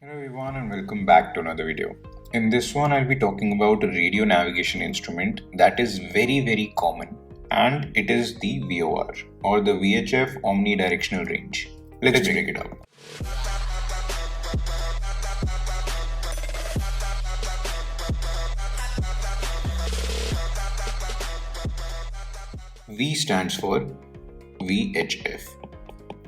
Hello everyone and welcome back to another video. In this one I'll be talking about a radio navigation instrument that is very common, and it is the VOR or the VHF Omnidirectional range. Let's break it up. V stands for VHF.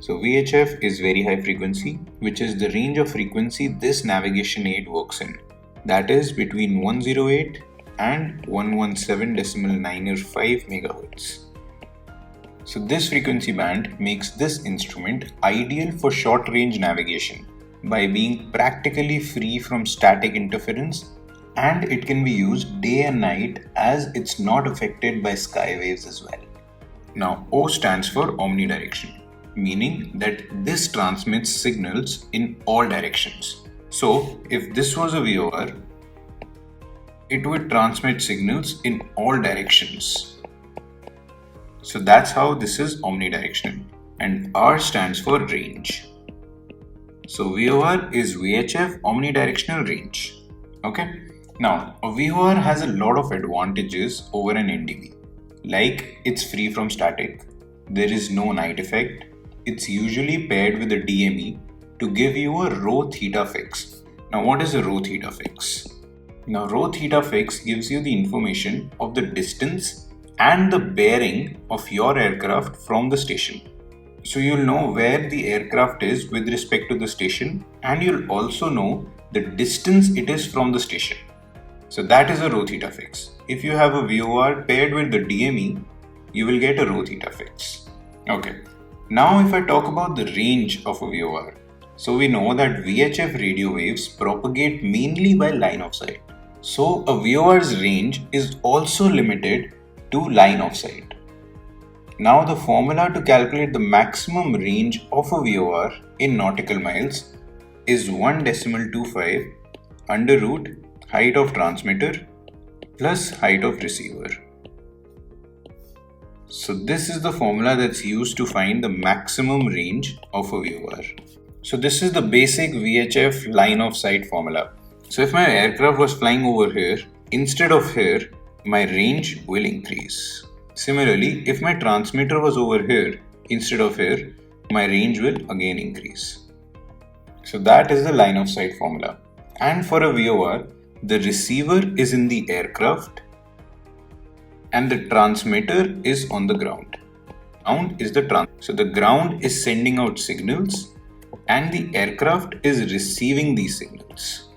So VHF is very high frequency, which is the range of frequency this navigation aid works in. That is between 108 and 117.905 MHz. So this frequency band makes this instrument ideal for short range navigation by being practically free from static interference, and it can be used day and night as it's not affected by sky waves as well. Now O stands for omnidirectional, meaning that this transmits signals in all directions. So if this was a VOR, it would transmit signals in all directions. So that's how this is omnidirectional. And R stands for range. So VOR is VHF omnidirectional range. Okay. Now a VOR has a lot of advantages over an NDV. Like it's free from static, there is no night effect, it's usually paired with a DME to give you a rho theta fix. Now what is a rho theta fix? Now rho theta fix gives you the information of the distance and the bearing of your aircraft from the station. So you'll know where the aircraft is with respect to the station, and you'll also know the distance it is from the station. So that is a rho theta fix. If you have a VOR paired with the DME, you will get a rho theta fix. Okay. Now if I talk about the range of a VOR, so we know that VHF radio waves propagate mainly by line of sight. So a VOR's range is also limited to line of sight. Now the formula to calculate the maximum range of a VOR in nautical miles is 1.25 under root height of transmitter plus height of receiver. So this is the formula that's used to find the maximum range of a VOR. So this is the basic VHF line of sight formula. So if my aircraft was flying over here, instead of here, my range will increase. Similarly, if my transmitter was over here, instead of here, my range will again increase. So that is the line of sight formula. And for a VOR, the receiver is in the aircraft and the transmitter is on the ground. So the ground is sending out signals and the aircraft is receiving these signals.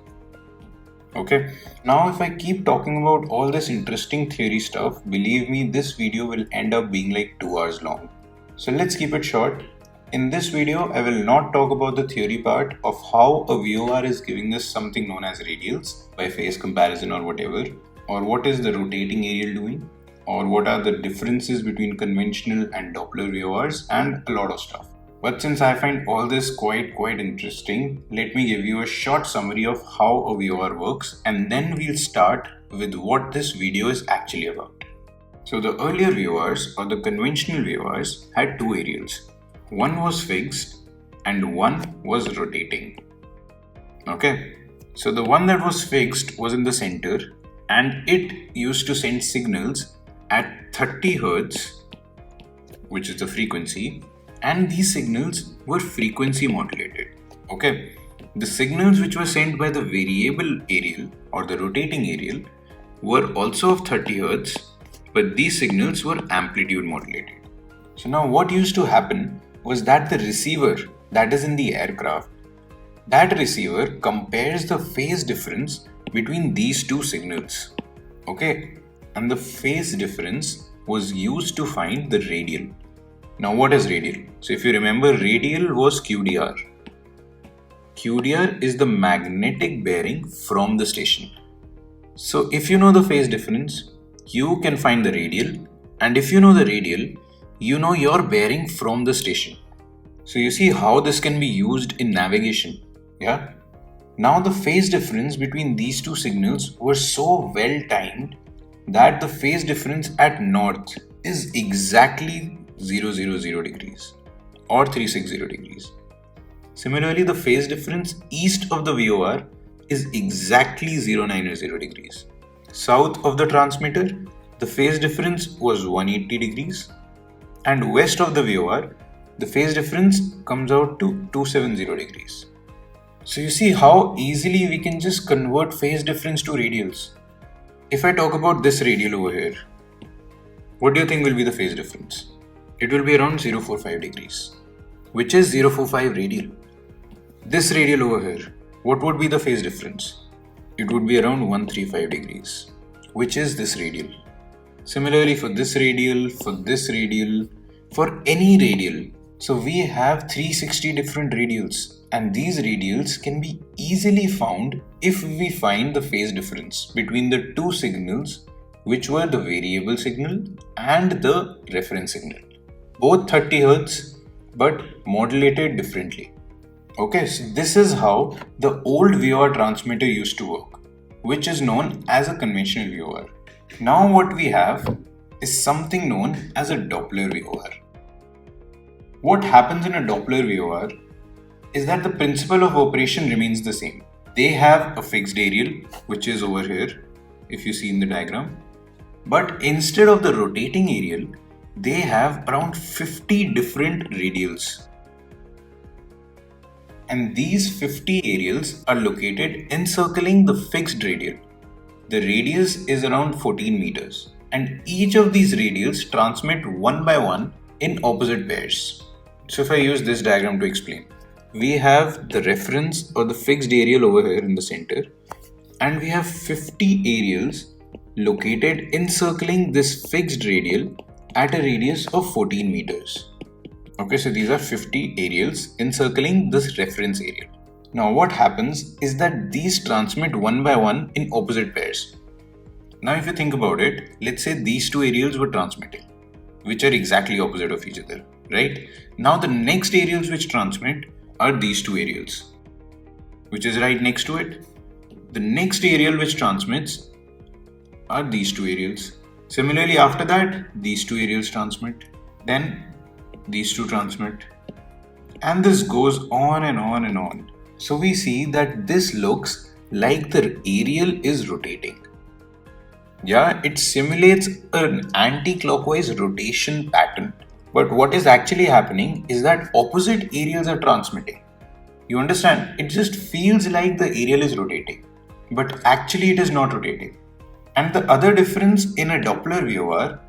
Okay. Now if I keep talking about all this interesting theory stuff, believe me, this video will end up being like 2 hours long. So let's keep it short. In this video, I will not talk about the theory part of how a VOR is giving us something known as radials by phase comparison or whatever, or what is the rotating aerial doing, or what are the differences between conventional and Doppler VORs, and a lot of stuff. But since I find all this quite interesting, let me give you a short summary of how a VOR works, and then we'll start with what this video is actually about. So the earlier VORs or the conventional VORs had two aerials. One was fixed and one was rotating. Okay, so the one that was fixed was in the center and it used to send signals at 30 Hz, which is the frequency, and these signals were frequency modulated. Okay, the signals which were sent by the variable aerial or the rotating aerial were also of 30 Hz, but these signals were amplitude modulated. So now what used to happen was that the receiver that is in the aircraft, that receiver compares the phase difference between these two signals. Okay, and the phase difference was used to find the radial. Now what is radial? So if you remember, radial was QDR. QDR is the magnetic bearing from the station. So if you know the phase difference, you can find the radial, and if you know the radial, you know your bearing from the station. So you see how this can be used in navigation. Yeah. Now the phase difference between these two signals were so well timed that the phase difference at north is exactly 000 degrees or 360 degrees. Similarly, the phase difference east of the VOR is exactly 090 degrees. South of the transmitter, the phase difference was 180 degrees. And west of the VOR, the phase difference comes out to 270 degrees. So you see how easily we can just convert phase difference to radials. If I talk about this radial over here, what do you think will be the phase difference? It will be around 045 degrees, which is 045 radial. This radial over here, what would be the phase difference? It would be around 135 degrees, which is this radial. Similarly, for this radial, for any radial. So we have 360 different radials, and these radials can be easily found if we find the phase difference between the two signals, which were the variable signal and the reference signal. Both 30 Hz, but modulated differently. Okay, so this is how the old VOR transmitter used to work, which is known as a conventional VOR. Now what we have is something known as a Doppler VOR. What happens in a Doppler VOR is that the principle of operation remains the same. They have a fixed aerial, which is over here, if you see in the diagram. But instead of the rotating aerial, they have around 50 different radials. And these 50 aerials are located encircling the fixed radial. The radius is around 14 meters, and each of these radials transmit one by one in opposite pairs. So if I use this diagram to explain, we have the reference or the fixed aerial over here in the center, and we have 50 aerials located encircling this fixed radial at a radius of 14 meters. Okay, so these are 50 aerials encircling this reference aerial. Now what happens is that these transmit one by one in opposite pairs. Now if you think about it, let's say these two aerials were transmitting, which are exactly opposite of each other, right? Now the next aerials which transmit are these two aerials, which is right next to it. The next aerial which transmits are these two aerials. Similarly, after that, these two aerials transmit, then these two transmit, and this goes on and on and on. So we see that this looks like the aerial is rotating. Yeah, it simulates an anti-clockwise rotation pattern. But what is actually happening is that opposite aerials are transmitting. You understand? It just feels like the aerial is rotating, but actually it is not rotating. And the other difference in a Doppler VOR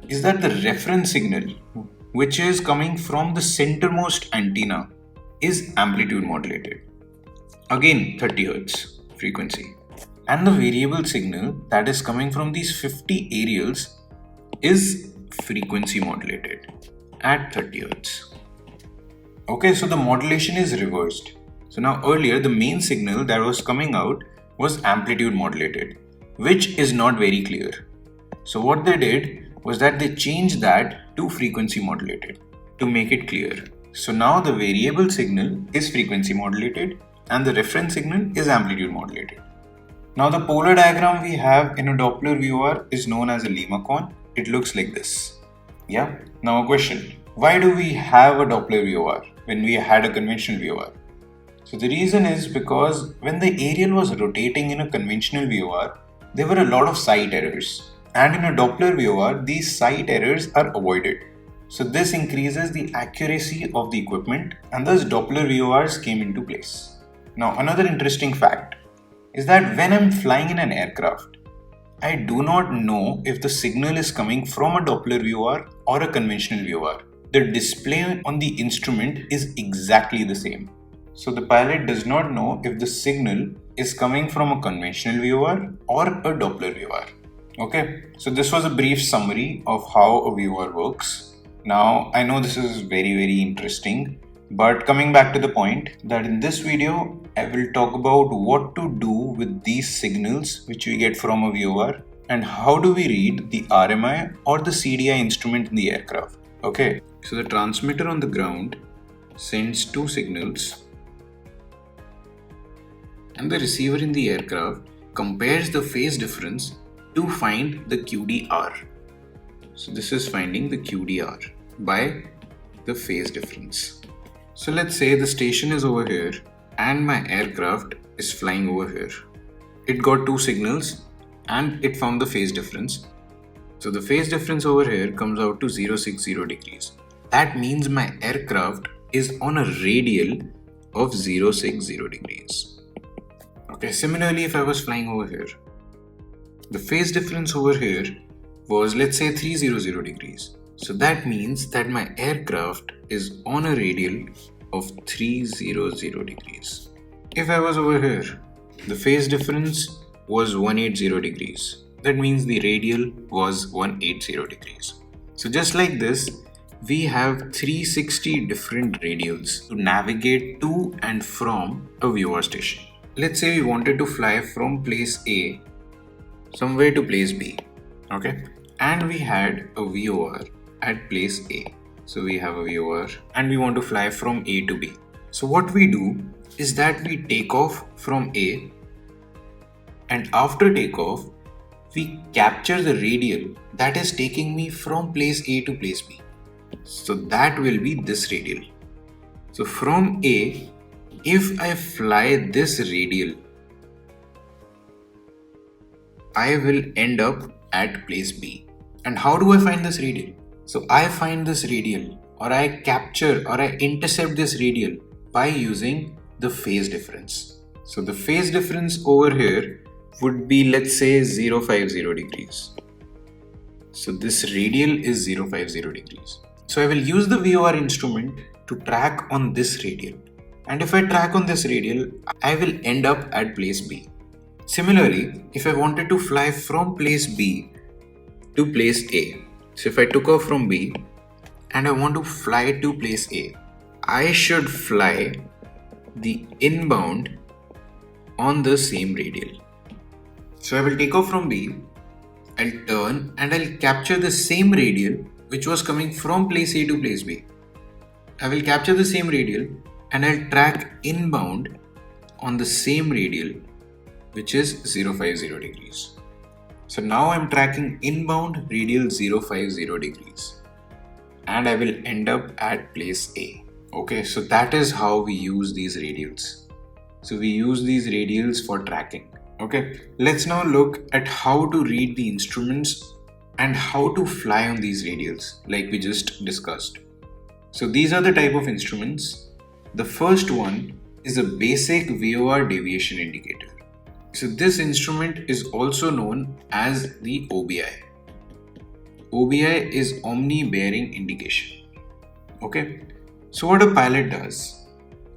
is that the reference signal, which is coming from the centermost antenna, is amplitude modulated. Again 30 Hz frequency. And the variable signal that is coming from these 50 aerials is frequency modulated at 30 Hz. Okay, so the modulation is reversed. So now earlier the main signal that was coming out was amplitude modulated, which is not very clear. So what they did was that they changed that to frequency modulated to make it clear. So now the variable signal is frequency modulated and the reference signal is amplitude modulated. Now the polar diagram we have in a Doppler VOR is known as a Lima cone. It looks like this. Yeah. Now a question. Why do we have a Doppler VOR when we had a conventional VOR? So the reason is because when the aerial was rotating in a conventional VOR, there were a lot of sight errors. And in a Doppler VOR, these sight errors are avoided. So this increases the accuracy of the equipment, and thus Doppler VORs came into place. Now another interesting fact is that when I'm flying in an aircraft, I do not know if the signal is coming from a Doppler VOR or a conventional VOR. The display on the instrument is exactly the same. So the pilot does not know if the signal is coming from a conventional VOR or a Doppler VOR. Okay, so this was a brief summary of how a VOR works. Now I know this is very interesting, but coming back to the point that in this video, I will talk about what to do with these signals which we get from a VOR and how do we read the RMI or the CDI instrument in the aircraft. Okay, so the transmitter on the ground sends two signals and the receiver in the aircraft compares the phase difference to find the QDR. So this is finding the QDR by the phase difference. So let's say the station is over here and my aircraft is flying over here. It got two signals and it found the phase difference. So the phase difference over here comes out to 060 degrees. That means my aircraft is on a radial of 060 degrees. Okay, similarly if I was flying over here, the phase difference over here was, let's say, 300 degrees. So that means that my aircraft is on a radial of 300 degrees. If I was over here, the phase difference was 180 degrees. That means the radial was 180 degrees. So just like this, we have 360 different radials to navigate to and from a VOR station. Let's say we wanted to fly from place A somewhere to place B. Okay, and we had a VOR at place A. So we have a VOR and we want to fly from A to B. So what we do is that we take off from A, and after takeoff, we capture the radial that is taking me from place A to place B. So that will be this radial. So from A, if I fly this radial, I will end up at place B. And how do I find this radial? So I find this radial, or I capture or I intercept this radial by using the phase difference. So the phase difference over here would be, let's say, 050 degrees. So this radial is 050 degrees. So I will use the VOR instrument to track on this radial. And if I track on this radial, I will end up at place B. Similarly, if I wanted to fly from place B to place A, so if I took off from B and I want to fly to place A, I should fly the inbound on the same radial. So I will take off from B, I'll turn and I'll capture the same radial which was coming from place A to place B. I will capture the same radial and I'll track inbound on the same radial which is 050 degrees. So now I'm tracking inbound radial 050 degrees and I will end up at place A. Okay, so that is how we use these radials. So we use these radials for tracking. Okay, let's now look at how to read the instruments and how to fly on these radials like we just discussed. So these are the type of instruments. The first one is a basic VOR deviation indicator. So this instrument is also known as the OBI. OBI is omni-bearing indication. Okay, so what a pilot does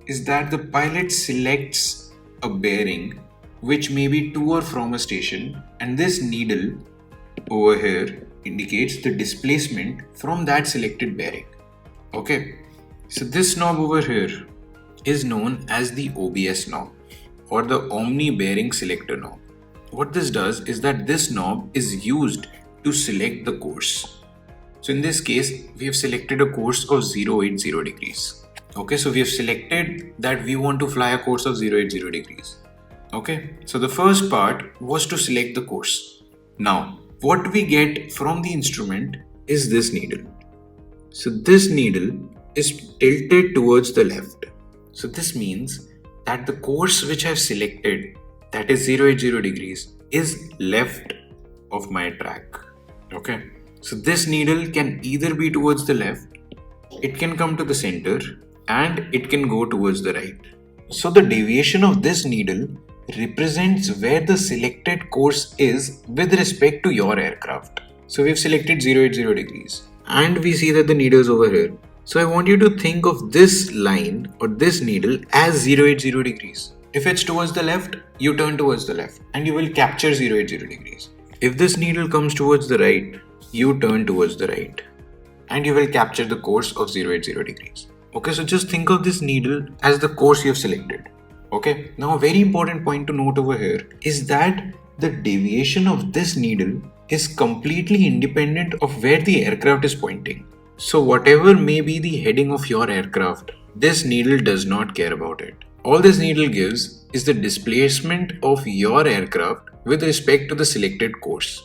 is that the pilot selects a bearing which may be to or from a station, and this needle over here indicates the displacement from that selected bearing. Okay, so this knob over here is known as the OBS knob, or the omni-bearing selector knob. What this does is that this knob is used to select the course. So in this case, we have selected a course of 080 degrees. Okay, so we have selected that we want to fly a course of 080 degrees. Okay, so the first part was to select the course. Now, what we get from the instrument is this needle. So this needle is tilted towards the left. So this means that the course which I have selected, that is 080 degrees, is left of my track. Okay, so this needle can either be towards the left, it can come to the center, and it can go towards the right. So the deviation of this needle represents where the selected course is with respect to your aircraft. So we've selected 080 degrees and we see that the needle is over here. So I want you to think of this line or this needle as 080 degrees. If it's towards the left, you turn towards the left and you will capture 080 degrees. If this needle comes towards the right, you turn towards the right and you will capture the course of 080 degrees. Okay, so just think of this needle as the course you have selected. Okay, now a very important point to note over here is that the deviation of this needle is completely independent of where the aircraft is pointing. So whatever may be the heading of your aircraft, this needle does not care about it. All this needle gives is the displacement of your aircraft with respect to the selected course.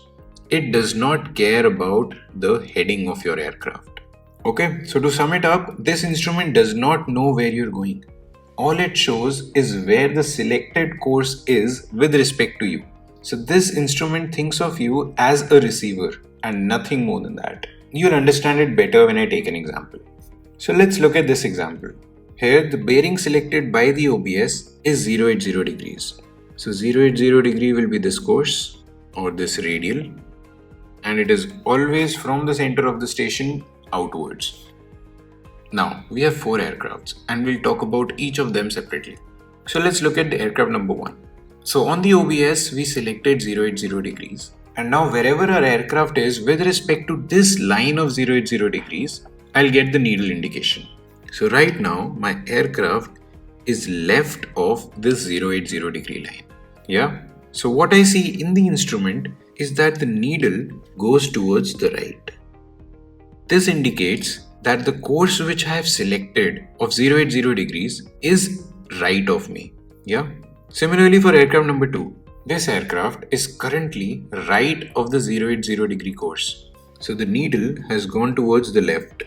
It does not care about the heading of your aircraft. Okay, so to sum it up, this instrument does not know where you're going. All it shows is where the selected course is with respect to you. So this instrument thinks of you as a receiver and nothing more than that. You'll understand it better when I take an example. So let's look at this example. Here the bearing selected by the OBS is 080 degrees. So 080 degree will be this course or this radial, and it is always from the center of the station outwards. Now we have 4 aircrafts and we'll talk about each of them separately. So let's look at the aircraft number 1. So on the OBS we selected 080 degrees, and now wherever our aircraft is with respect to this line of 080 degrees, I'll get the needle indication. So right now my aircraft is left of this 080 degree line. Yeah. So what I see in the instrument is that the needle goes towards the right. This indicates that the course which I have selected of 080 degrees is right of me. Yeah. Similarly for aircraft number 2, this aircraft is currently right of the 080 degree course. So the needle has gone towards the left.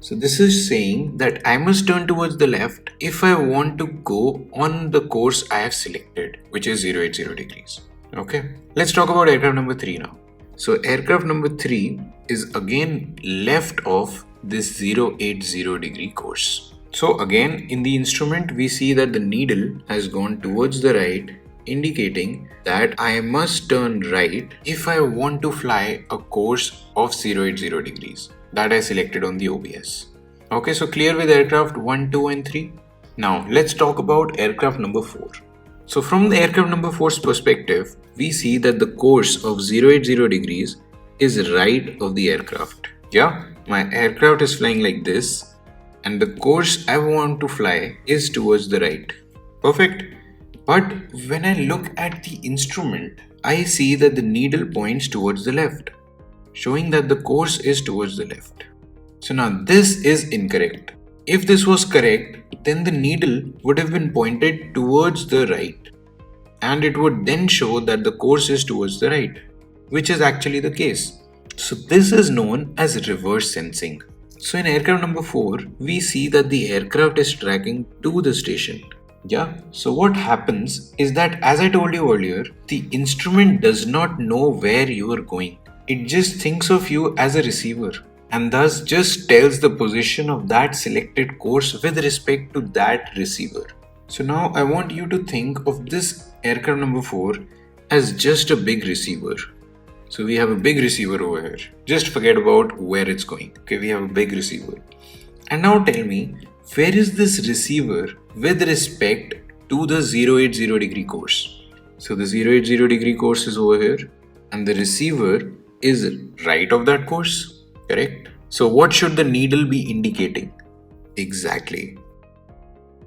So this is saying that I must turn towards the left if I want to go on the course I have selected, which is 080 degrees. Okay, let's talk about aircraft number 3 now. So aircraft number 3 is again left of this 080 degree course. So again in the instrument we see that the needle has gone towards the right, indicating that I must turn right if I want to fly a course of 080 degrees that I selected on the OBS. Okay, so clear with aircraft 1, 2 and 3. Now let's talk about aircraft number 4. So from the aircraft number 4's perspective, we see that the course of 080 degrees is right of the aircraft. Yeah, my aircraft is flying like this and the course I want to fly is towards the right. Perfect. But when I look at the instrument, I see that the needle points towards the left, showing that the course is towards the left. So now this is incorrect. If this was correct, then the needle would have been pointed towards the right, and it would then show that the course is towards the right, which is actually the case. So this is known as reverse sensing. So in aircraft number 4, we see that the aircraft is tracking to the station. Yeah, so what happens is that, as I told you earlier, the instrument does not know where you are going. It just thinks of you as a receiver and thus just tells the position of that selected course with respect to that receiver. So now I want you to think of this aircraft number 4 as just a big receiver. So we have a big receiver over here. Just forget about where it's going. Okay, we have a big receiver. And now tell me, where is this receiver with respect to the 080 degree course? So the 080 degree course is over here and the receiver is right of that course, correct? So what should the needle be indicating? Exactly.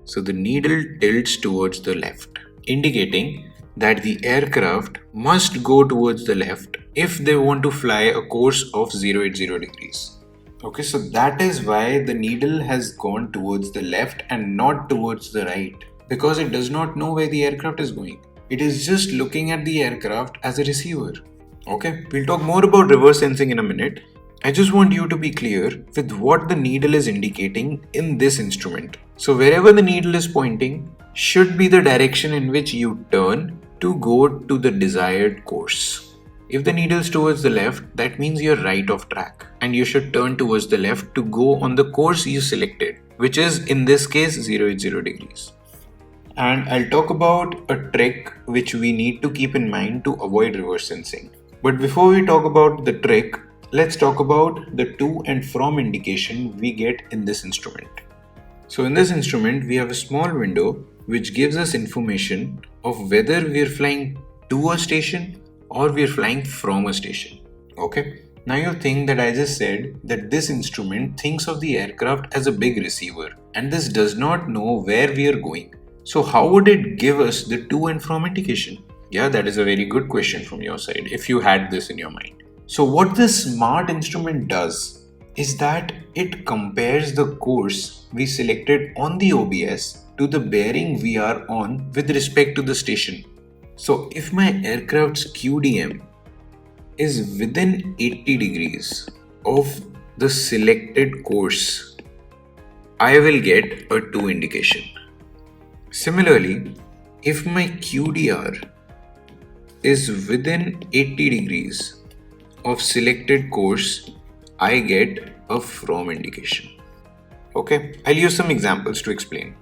So the needle tilts towards the left, indicating that the aircraft must go towards the left if they want to fly a course of 080 degrees. Okay, so that is why the needle has gone towards the left and not towards the right, because it does not know where the aircraft is going. It is just looking at the aircraft as a receiver. Okay, we'll talk more about reverse sensing in a minute. I just want you to be clear with what the needle is indicating in this instrument. So wherever the needle is pointing should be the direction in which you turn to go to the desired course. If the needle is towards the left, that means you're right of track and you should turn towards the left to go on the course you selected, which is in this case 080 degrees. And I'll talk about a trick which we need to keep in mind to avoid reverse sensing. But before we talk about the trick, let's talk about the to and from indication we get in this instrument. So in this instrument, we have a small window which gives us information of whether we are flying to a station or we are flying from a station. Okay. Now you'll think that I just said that this instrument thinks of the aircraft as a big receiver and this does not know where we are going. So how would it give us the to and from indication? Yeah, that is a very good question from your side if you had this in your mind. So what this smart instrument does is that it compares the course we selected on the OBS to the bearing we are on with respect to the station. So if my aircraft's QDM is within 80 degrees of the selected course, I will get a 2 indication. Similarly, if my QDR is within 80 degrees of selected course, I get a from indication. Okay, I'll use some examples to explain.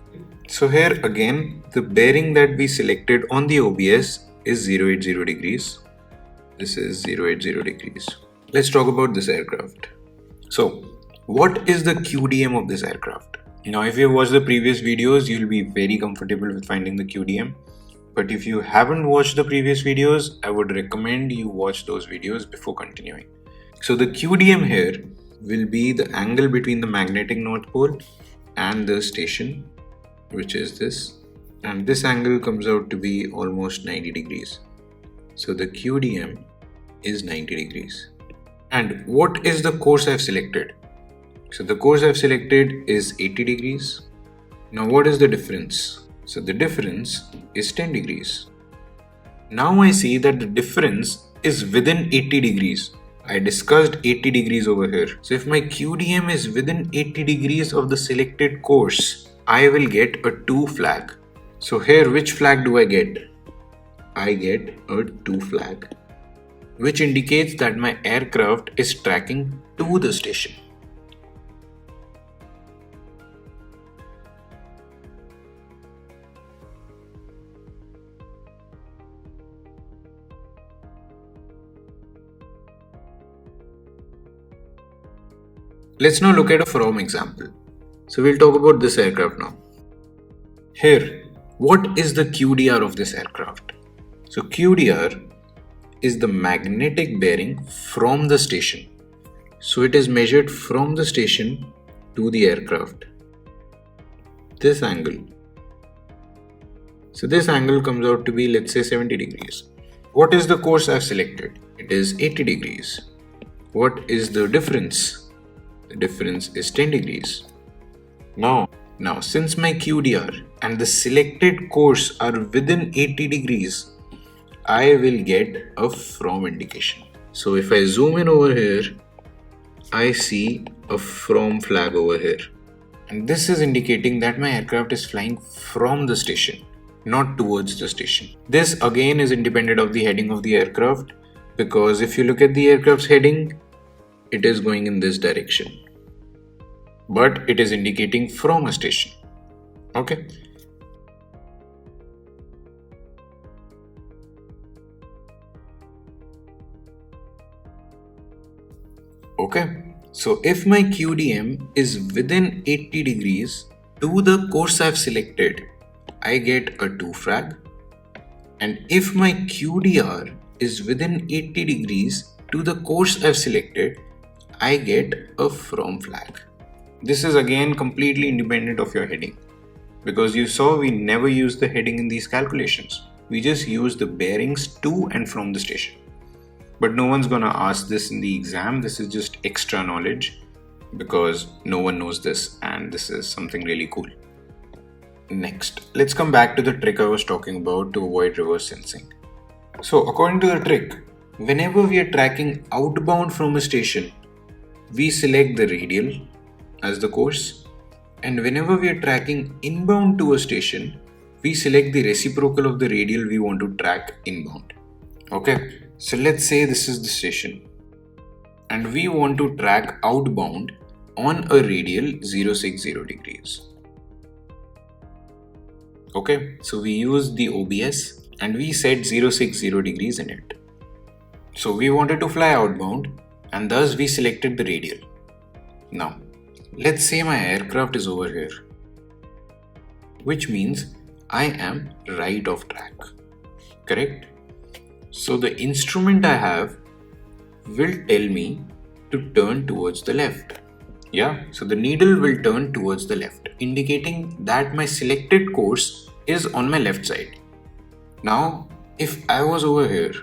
So here again, the bearing that we selected on the OBS is 080 degrees. This is 080 degrees. Let's talk about this aircraft. So, what is the QDM of this aircraft? Now, if you watched the previous videos, you'll be very comfortable with finding the QDM. But if you haven't watched the previous videos, I would recommend you watch those videos before continuing. So the QDM here will be the angle between the magnetic north pole and the station, which is this. And this angle comes out to be almost 90 degrees. So the QDM is 90 degrees. And what is the course I've selected? So the course I've selected is 80 degrees. Now what is the difference? So the difference is 10 degrees. Now I see that the difference is within 80 degrees. I discussed 80 degrees over here. So if my QDM is within 80 degrees of the selected course, I will get a 2 flag. So here, which flag do I get? I get a 2 flag, which indicates that my aircraft is tracking to the station. Let's now look at a from example. So we'll talk about this aircraft now. Here, what is the QDR of this aircraft? So QDR is the magnetic bearing from the station. So it is measured from the station to the aircraft. This angle. So this angle comes out to be, let's say, 70 degrees. What is the course I've selected? It is 80 degrees. What is the difference? The difference is 10 degrees. Now since my QDR and the selected course are within 80 degrees, I will get a from indication. So if I zoom in over here, I see a from flag over here. And this is indicating that my aircraft is flying from the station, not towards the station. This again is independent of the heading of the aircraft, because if you look at the aircraft's heading, it is going in this direction, but it is indicating from a station. Okay. Okay. So if my QDM is within 80 degrees to the course I've selected, I get a 2 flag. And if my QDR is within 80 degrees to the course I've selected, I get a from flag. This is again completely independent of your heading, because you saw we never use the heading in these calculations. We just use the bearings to and from the station. But no one's gonna ask this in the exam. This is just extra knowledge because no one knows this, and this is something really cool. Next, let's come back to the trick I was talking about to avoid reverse sensing. So according to the trick, whenever we are tracking outbound from a station, we select the radial as the course, and whenever we are tracking inbound to a station, we select the reciprocal of the radial we want to track inbound. Okay, so let's say this is the station and we want to track outbound on a radial 060 degrees. Okay, so we use the OBS and we set 060 degrees in it. So we wanted to fly outbound and thus we selected the radial. Now, let's say my aircraft is over here, which means I am right of track, correct? So the instrument I have will tell me to turn towards the left. Yeah, so the needle will turn towards the left, indicating that my selected course is on my left side. Now, if I was over here,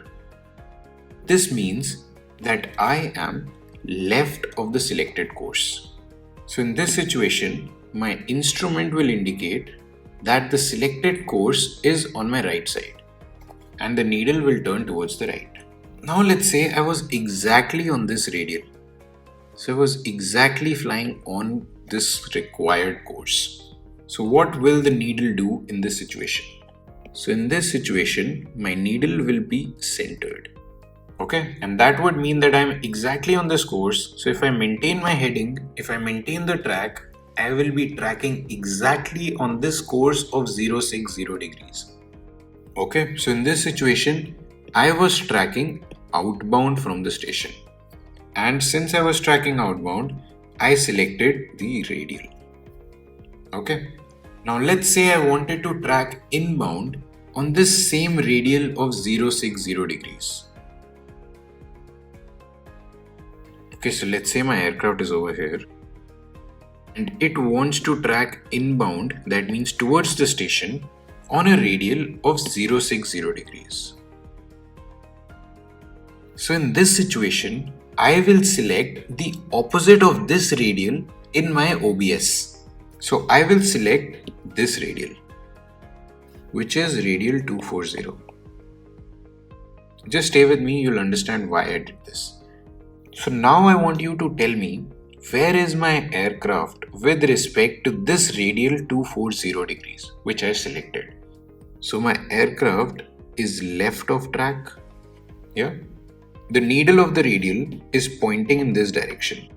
this means that I am left of the selected course. So in this situation, my instrument will indicate that the selected course is on my right side and the needle will turn towards the right. Now let's say I was exactly on this radial. So I was exactly flying on this required course. So what will the needle do in this situation? So in this situation, my needle will be centered. Okay, and that would mean that I'm exactly on this course. So if I maintain my heading, if I maintain the track, I will be tracking exactly on this course of 060 degrees. Okay, so in this situation, I was tracking outbound from the station. And since I was tracking outbound, I selected the radial. Okay, now let's say I wanted to track inbound on this same radial of 060 degrees. Okay, so let's say my aircraft is over here and it wants to track inbound, that means towards the station, on a radial of 060 degrees. So in this situation, I will select the opposite of this radial in my OBS. So I will select this radial, which is radial 240. Just stay with me, you'll understand why I did this. So now I want you to tell me, where is my aircraft with respect to this radial 240 degrees, which I selected. So my aircraft is left of track. Yeah. The needle of the radial is pointing in this direction.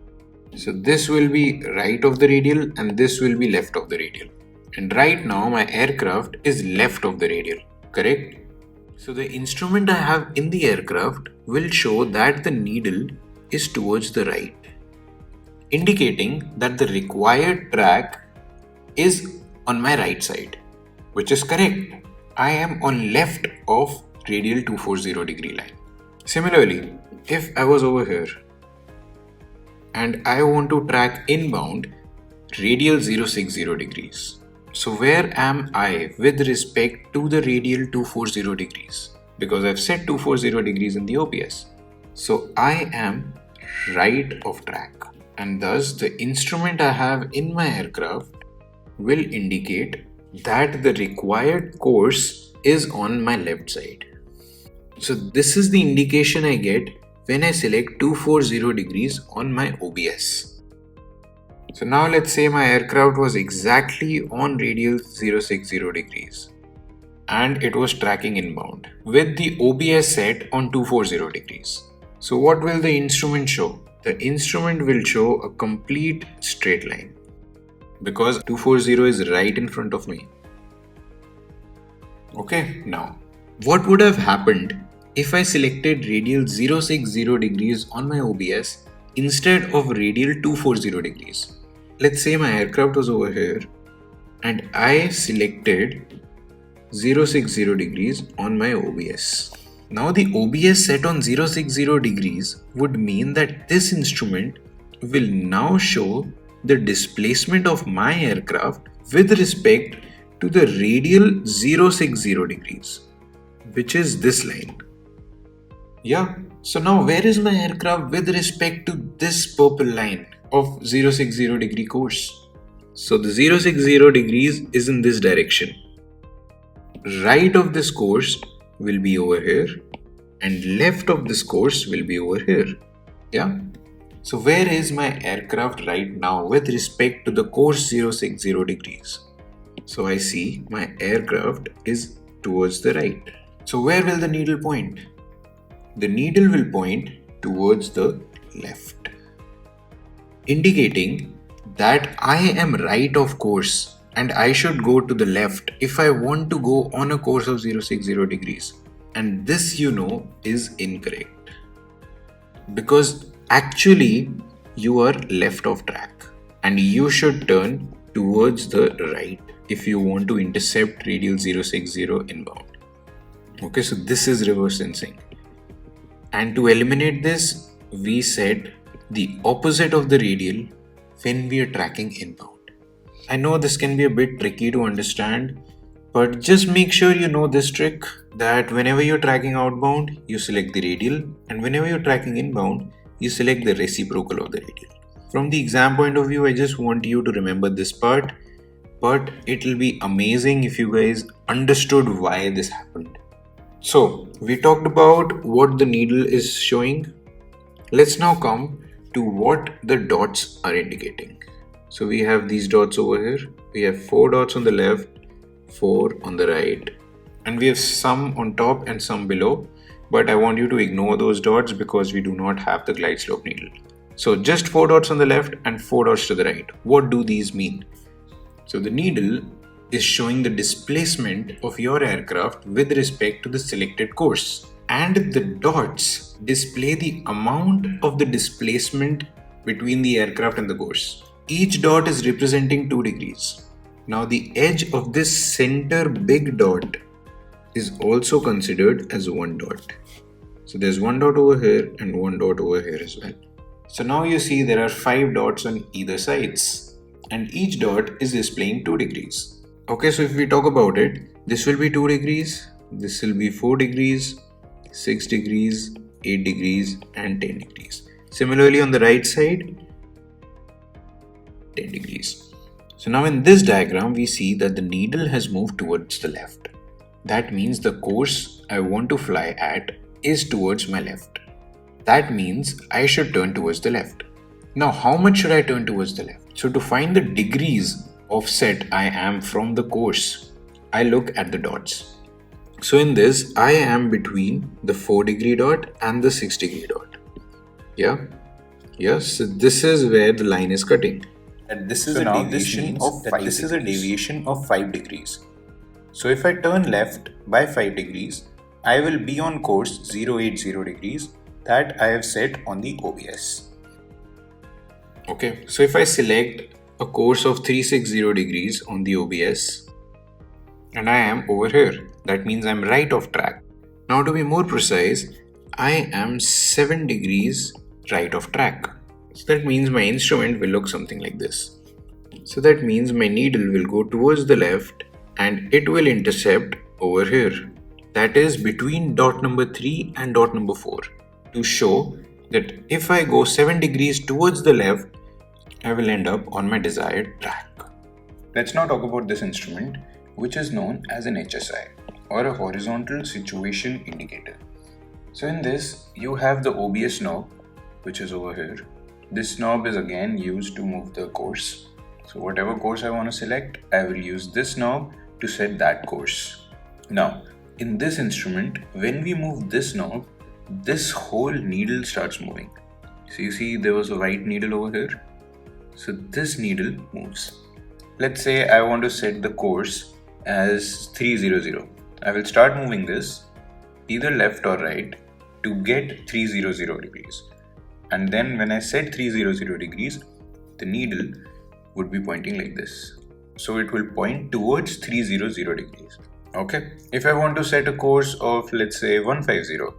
So this will be right of the radial and this will be left of the radial. And right now my aircraft is left of the radial, correct? So the instrument I have in the aircraft will show that the needle is towards the right, indicating that the required track is on my right side, which is correct. I am on left of radial 240 degree line. Similarly, if I was over here and I want to track inbound radial 060 degrees. So where am I with respect to the radial 240 degrees? Because I've set 240 degrees in the OBS. So I am right of track, and thus the instrument I have in my aircraft will indicate that the required course is on my left side. So this is the indication I get when I select 240 degrees on my OBS. So now let's say my aircraft was exactly on radial 060 degrees and it was tracking inbound with the OBS set on 240 degrees. So what will the instrument show? The instrument will show a complete straight line because 240 is right in front of me. Okay, now what would have happened if I selected radial 060 degrees on my OBS instead of radial 240 degrees? Let's say my aircraft was over here and I selected 060 degrees on my OBS. Now the OBS set on 060 degrees would mean that this instrument will now show the displacement of my aircraft with respect to the radial 060 degrees, which is this line. Yeah, so now where is my aircraft with respect to this purple line of 060 degree course? So the 060 degrees is in this direction. Right of this course will be over here and left of this course will be over here. Yeah. So where is my aircraft right now with respect to the course 060 degrees? So I see my aircraft is towards the right. So where will the needle point? The needle will point towards the left, indicating that I am right of course and I should go to the left if I want to go on a course of 060 degrees. And this, is incorrect because actually you are left of track and you should turn towards the right if you want to intercept radial 060 inbound. Okay, so this is reverse sensing. And to eliminate this, we set the opposite of the radial when we are tracking inbound. I know this can be a bit tricky to understand, but just make sure you know this trick that whenever you're tracking outbound, you select the radial, and whenever you're tracking inbound, you select the reciprocal of the radial. From the exam point of view, I just want you to remember this part, but it will be amazing if you guys understood why this happened. So we talked about what the needle is showing. Let's now come to what the dots are indicating. So we have these dots over here. We have 4 dots on the left, 4 on the right, and we have some on top and some below. But I want you to ignore those dots because we do not have the glide slope needle. So just 4 dots on the left and 4 dots to the right. What do these mean? So the needle is showing the displacement of your aircraft with respect to the selected course. And the dots display the amount of the displacement between the aircraft and the course. Each dot is representing 2 degrees. Now the edge of this center big dot is also considered as 1 dot. So there's 1 dot over here and 1 dot over here as well. So now you see there are 5 dots on either sides, and each dot is displaying 2 degrees. Okay, so if we talk about it, this will be 2 degrees, this will be 4 degrees, 6 degrees, 8 degrees and 10 degrees. Similarly on the right side, 10 degrees. So now in this diagram, we see that the needle has moved towards the left. That means the course I want to fly at is towards my left. That means I should turn towards the left. Now, how much should I turn towards the left? So to find the degrees offset I am from the course, I look at the dots. So in this, I am between the 4 degree dot and the 6 degree dot. Yeah? Yes, so this is where the line is cutting. And this is a deviation of 5 degrees. So if I turn left by 5 degrees, I will be on course 080 degrees that I have set on the OBS. Okay, so if I select a course of 360 degrees on the OBS and I am over here, that means I'm right of track. Now to be more precise, I am 7 degrees right of track. So that means my instrument will look something like this. So that means my needle will go towards the left and it will intercept over here. That is between dot number 3 and dot number 4 to show that if I go 7 degrees towards the left, I will end up on my desired track. Let's now talk about this instrument, which is known as an HSI or a horizontal situation indicator. So in this, you have the OBS knob, which is over here. This knob is again used to move the course. So whatever course I want to select, I will use this knob to set that course. Now, in this instrument, when we move this knob, this whole needle starts moving. So you see there was a white needle over here. So this needle moves. Let's say I want to set the course as 300. I will start moving this either left or right to get 300 degrees. And then when I set 300 degrees, the needle would be pointing like this. So it will point towards 300 degrees. Okay. If I want to set a course of, let's say, 150,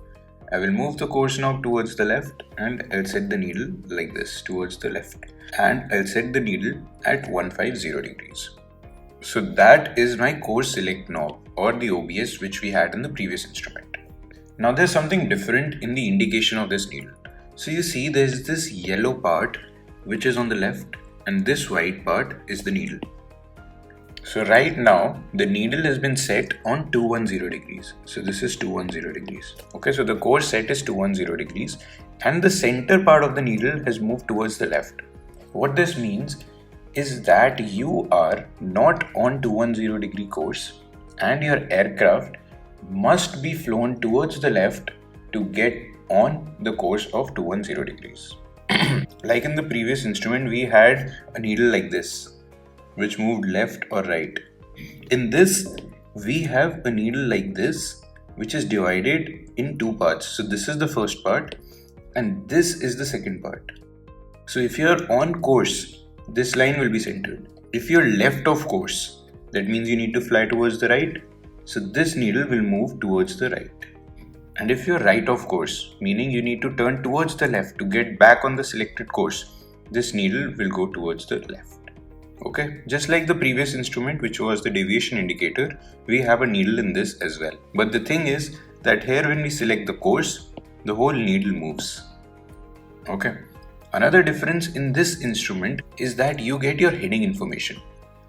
I will move the course knob towards the left and I'll set the needle like this towards the left. And I'll set the needle at 150 degrees. So that is my course select knob or the OBS which we had in the previous instrument. Now there's something different in the indication of this needle. So you see there's this yellow part which is on the left and this white part is the needle. So right now the needle has been set on 210 degrees. So this is 210 degrees. Okay, so the course set is 210 degrees and the center part of the needle has moved towards the left. What this means is that you are not on 210 degree course and your aircraft must be flown towards the left to get on the course of 210 degrees. Like in the previous instrument, we had a needle like this, which moved left or right. In this, we have a needle like this, which is divided in 2 parts. So this is the first part and this is the second part. So if you're on course, this line will be centered. If you're left of course, that means you need to fly towards the right. So this needle will move towards the right. And if you're right of course, meaning you need to turn towards the left to get back on the selected course, this needle will go towards the left. Okay, just like the previous instrument, which was the deviation indicator, we have a needle in this as well. But the thing is that here when we select the course, the whole needle moves. Okay. Another difference in this instrument is that you get your heading information.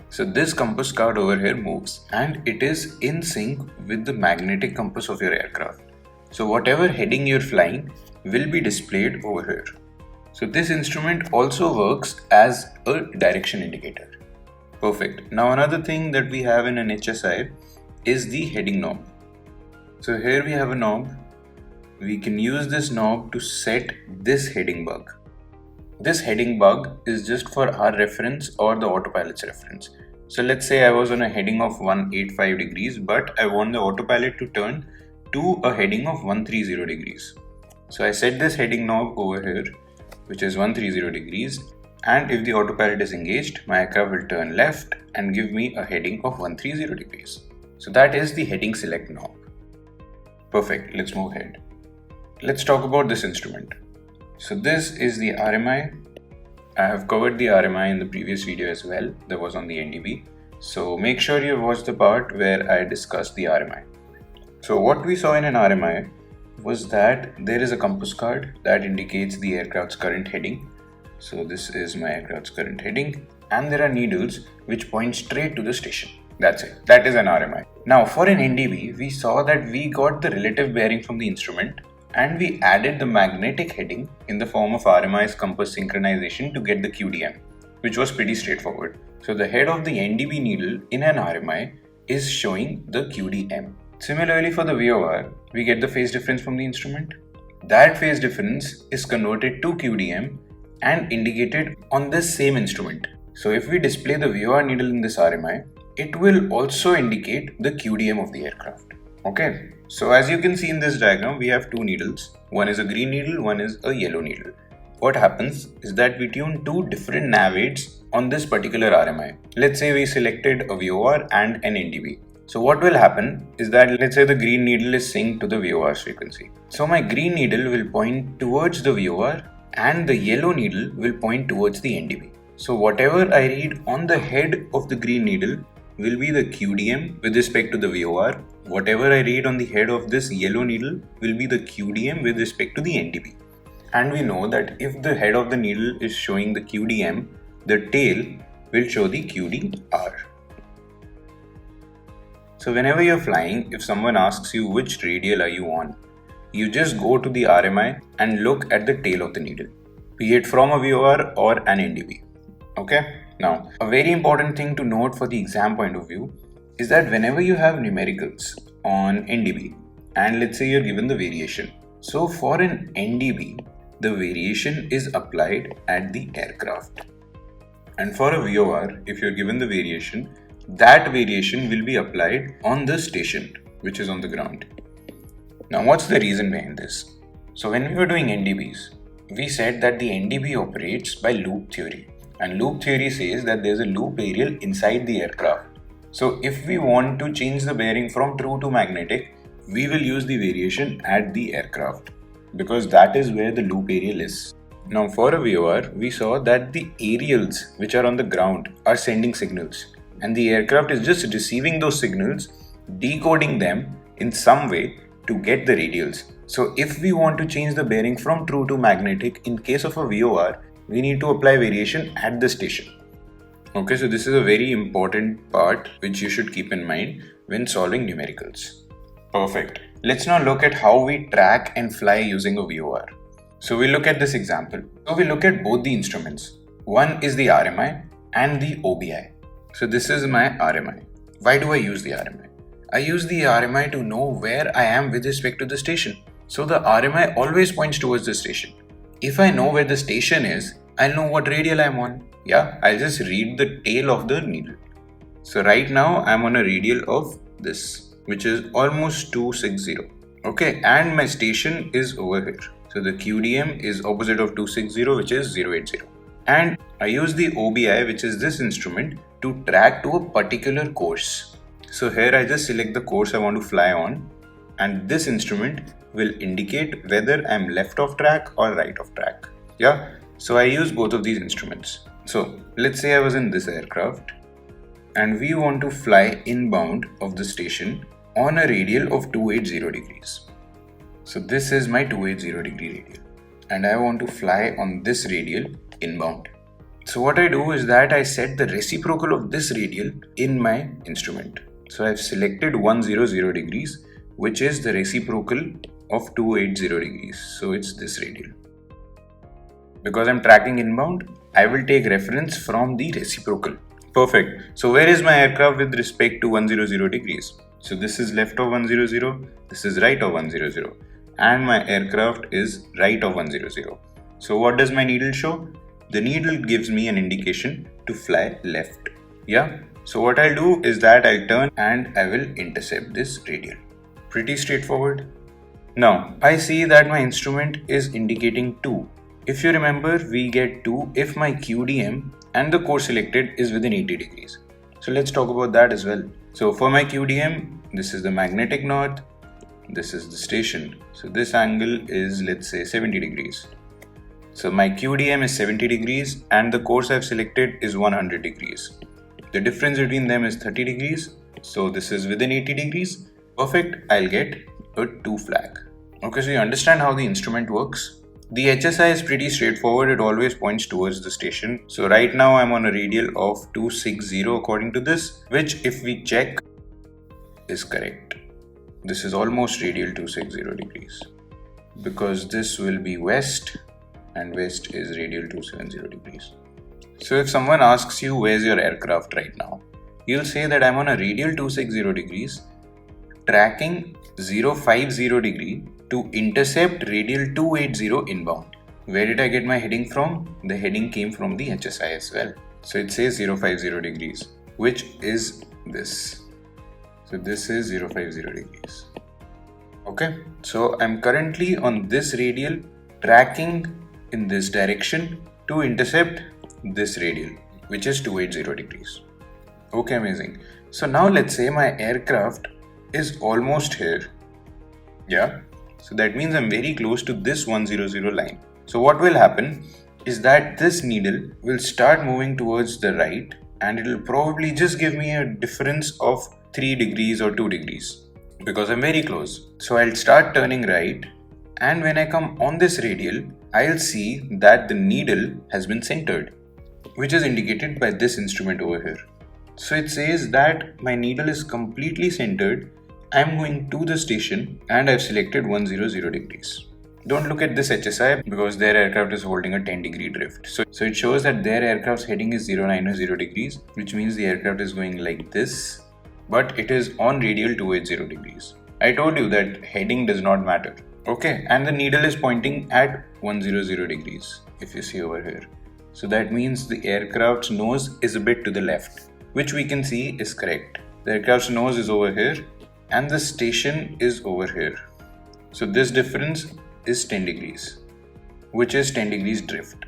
So this compass card over here moves and it is in sync with the magnetic compass of your aircraft. So whatever heading you're flying will be displayed over here. So this instrument also works as a direction indicator. Perfect. Now another thing that we have in an HSI is the heading knob. So here we have a knob. We can use this knob to set this heading bug. This heading bug is just for our reference or the autopilot's reference. So let's say I was on a heading of 185 degrees, but I want the autopilot to turn to a heading of 130 degrees. So I set this heading knob over here, which is 130 degrees. And if the autopilot is engaged, my aircraft will turn left and give me a heading of 130 degrees. So that is the heading select knob. Perfect, let's move ahead. Let's talk about this instrument. So this is the RMI. I have covered the RMI in the previous video as well. That was on the NDB. So make sure you watch the part where I discussed the RMI. So what we saw in an RMI was that there is a compass card that indicates the aircraft's current heading. So this is my aircraft's current heading, and there are needles which point straight to the station. That's it. That is an RMI. Now for an NDB, we saw that we got the relative bearing from the instrument and we added the magnetic heading in the form of RMI's compass synchronization to get the QDM, which was pretty straightforward. So the head of the NDB needle in an RMI is showing the QDM. Similarly for the VOR, we get the phase difference from the instrument. That phase difference is converted to QDM and indicated on this same instrument. So if we display the VOR needle in this RMI, it will also indicate the QDM of the aircraft. Okay, so as you can see in this diagram, we have two needles. One is a green needle, one is a yellow needle. What happens is that we tune two different nav aids on this particular RMI. Let's say we selected a VOR and an NDB. So what will happen is that, let's say the green needle is synced to the VOR frequency. So my green needle will point towards the VOR and the yellow needle will point towards the NDB. So whatever I read on the head of the green needle will be the QDM with respect to the VOR. Whatever I read on the head of this yellow needle will be the QDM with respect to the NDB. And we know that if the head of the needle is showing the QDM, the tail will show the QDR. So whenever you're flying, if someone asks you which radial are you on, you just go to the RMI and look at the tail of the needle, be it from a VOR or an NDB. Okay? Now, a very important thing to note for the exam point of view is that whenever you have numericals on NDB, and let's say you're given the variation. So for an NDB, the variation is applied at the aircraft. And for a VOR, if you're given the variation, that variation will be applied on the station, which is on the ground. Now, what's the reason behind this? So when we were doing NDBs, we said that the NDB operates by loop theory. And loop theory says that there's a loop aerial inside the aircraft. So if we want to change the bearing from true to magnetic, we will use the variation at the aircraft because that is where the loop aerial is. Now for a VOR, we saw that the aerials which are on the ground are sending signals and the aircraft is just receiving those signals, decoding them in some way to get the radials. So if we want to change the bearing from true to magnetic in case of a VOR, we need to apply variation at the station. Okay, so this is a very important part which you should keep in mind when solving numericals. Perfect. Let's now look at how we track and fly using a VOR. So we look at this example. So we look at both the instruments. One is the RMI and the OBI. So this is my RMI. Why do I use the RMI? I use the RMI to know where I am with respect to the station. So the RMI always points towards the station. If I know where the station is, I'll know what radial I'm on. Yeah, I'll just read the tail of the needle. So right now I'm on a radial of this, which is almost 260. Okay, and my station is over here. So the QDM is opposite of 260, which is 080. And I use the OBI, which is this instrument, to track to a particular course. So here I just select the course I want to fly on, and this instrument will indicate whether I'm left of track or right of track. Yeah, so I use both of these instruments. So let's say I was in this aircraft and we want to fly inbound of the station on a radial of 280 degrees. So this is my 280 degree radial and I want to fly on this radial inbound. So what I do is that I set the reciprocal of this radial in my instrument. So I've selected 100 degrees, which is the reciprocal of 280 degrees. So it's this radial. Because I'm tracking inbound, I will take reference from the reciprocal. Perfect. So where is my aircraft with respect to 100 degrees? So this is left of 100, this is right of 100, and my aircraft is right of 100. So what does my needle show? The needle gives me an indication to fly left. Yeah. So what I'll do is that I'll turn and I will intercept this radial. Pretty straightforward. Now, I see that my instrument is indicating 2. If you remember, we get 2 if my QDM and the course selected is within 80 degrees. So let's talk about that as well. So for my QDM, this is the magnetic north, this is the station. So this angle is, let's say, 70 degrees. So my QDM is 70 degrees and the course I've selected is 100 degrees. The difference between them is 30 degrees. So this is within 80 degrees. Perfect, I'll get a 2 flag. Okay, so you understand how the instrument works? The HSI is pretty straightforward, it always points towards the station. So right now I'm on a radial of 260 according to this, which if we check is correct. This is almost radial 260 degrees because this will be west and west is radial 270 degrees. So if someone asks you where's your aircraft right now, you'll say that I'm on a radial 260 degrees tracking 050 degree to intercept radial 280 inbound. Where did I get my heading from? The heading came from the HSI as well. So it says 050 degrees, which is this. So this is 050 degrees. Okay, so I'm currently on this radial tracking in this direction to intercept this radial, which is 280 degrees. Okay, amazing. So now let's say my aircraft is almost here. Yeah, so that means I'm very close to this 100 line. So what will happen is that this needle will start moving towards the right and it will probably just give me a difference of 3 degrees or 2 degrees because I'm very close. So I'll start turning right, and when I come on this radial, I'll see that the needle has been centered, which is indicated by this instrument over here. So it says that my needle is completely centered. I'm going to the station and I've selected 100 degrees. Don't look at this HSI because their aircraft is holding a 10 degree drift. So it shows that their aircraft's heading is 090 degrees, which means the aircraft is going like this, but it is on radial 280 degrees. I told you that heading does not matter. Okay, and the needle is pointing at 100 degrees, if you see over here. So that means the aircraft's nose is a bit to the left, which we can see is correct. The aircraft's nose is over here and the station is over here. So this difference is 10 degrees, which is 10 degrees drift.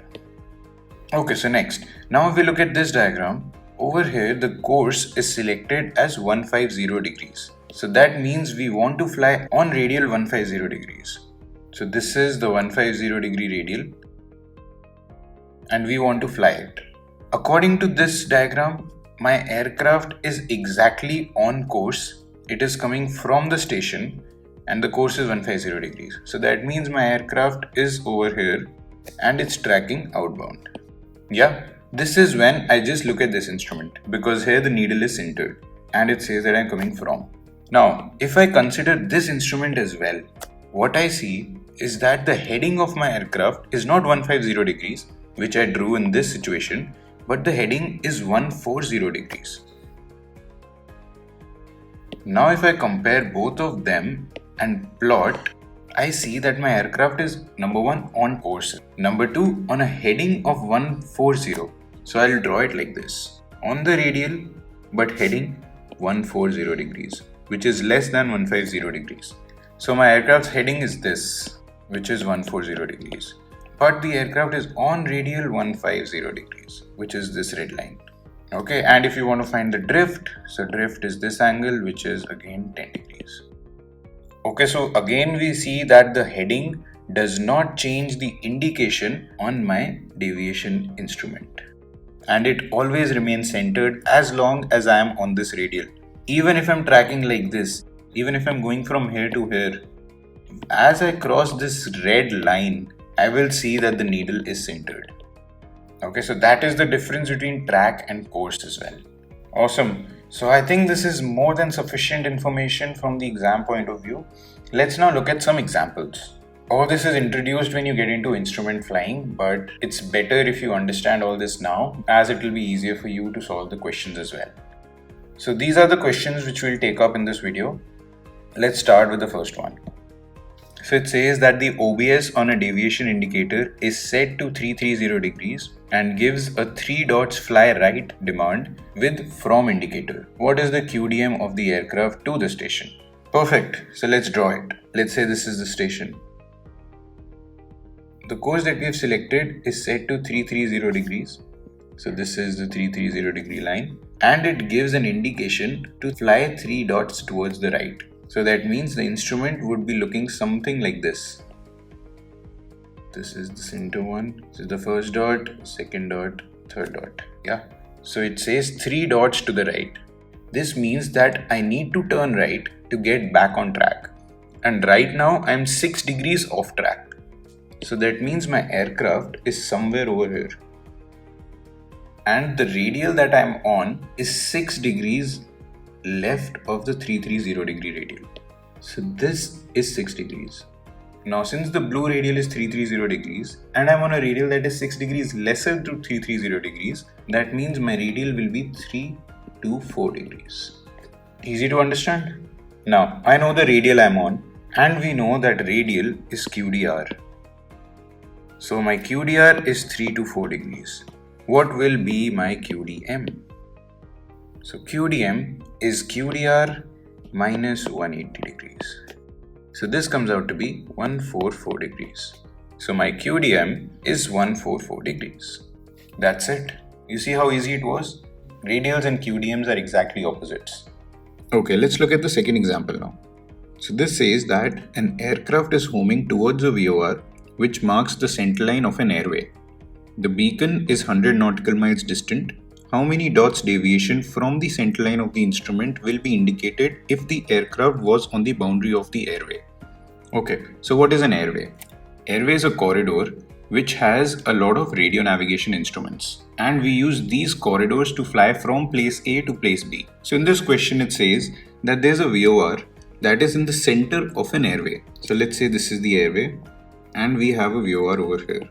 Okay, so next, now if we look at this diagram, over here the course is selected as 150 degrees. So that means we want to fly on radial 150 degrees. So this is the 150 degree radial and we want to fly it. According to this diagram, my aircraft is exactly on course. It is coming from the station and the course is 150 degrees. So that means my aircraft is over here and it's tracking outbound. Yeah, this is when I just look at this instrument because here the needle is centered and it says that I'm coming from. Now, if I consider this instrument as well, what I see is that the heading of my aircraft is not 150 degrees, which I drew in this situation, but the heading is 140 degrees. Now if I compare both of them and plot, I see that my aircraft is number 1 on course, number 2 on a heading of 140. So I'll draw it like this. On the radial, but heading 140 degrees, which is less than 150 degrees. So my aircraft's heading is this, which is 140 degrees. But the aircraft is on radial 150 degrees, which is this red line. Okay, and if you want to find the drift, so drift is this angle, which is again 10 degrees. Okay, so again we see that the heading does not change the indication on my deviation instrument. And it always remains centered as long as I am on this radial. Even if I'm tracking like this, even if I'm going from here to here, as I cross this red line, I will see that the needle is centered. Okay, so that is the difference between track and course as well. Awesome. So I think this is more than sufficient information from the exam point of view. Let's now look at some examples. All this is introduced when you get into instrument flying, but it's better if you understand all this now, as it will be easier for you to solve the questions as well. So these are the questions which we'll take up in this video. Let's start with the first one. So it says that the OBS on a deviation indicator is set to 330 degrees and gives a 3 dots fly right demand with from indicator. What is the QDM of the aircraft to the station? Perfect. So let's draw it. Let's say this is the station. The course that we have selected is set to 330 degrees. So this is the 330 degree line, and it gives an indication to fly 3 dots towards the right. So that means the instrument would be looking something like this. This is the center one. This is the first dot, second dot, third dot. Yeah. So it says 3 dots to the right. This means that I need to turn right to get back on track. And right now I'm 6 degrees off track. So that means my aircraft is somewhere over here. And the radial that I'm on is 6 degrees left of the 330 degree radial. So this is 6 degrees. Now since the blue radial is 330 degrees and I'm on a radial that is 6 degrees lesser to 330 degrees, that means my radial will be 3 to 4 degrees. Easy to understand? Now I know the radial I'm on, and we know that radial is QDR. So my QDR is 3 to 4 degrees. What will be my QDM? So QDM is QDR minus 180 degrees. So this comes out to be 144 degrees. So my QDM is 144 degrees. That's it. You see how easy it was? Radials and QDMs are exactly opposites. Okay, let's look at the second example now. So this says that an aircraft is homing towards a VOR which marks the center line of an airway. The beacon is 100 nautical miles distant. How many dots deviation from the center line of the instrument will be indicated if the aircraft was on the boundary of the airway? Okay, so what is an airway? Airway is a corridor which has a lot of radio navigation instruments, and we use these corridors to fly from place A to place B. So in this question it says that there's a VOR that is in the center of an airway. So let's say this is the airway and we have a VOR over here.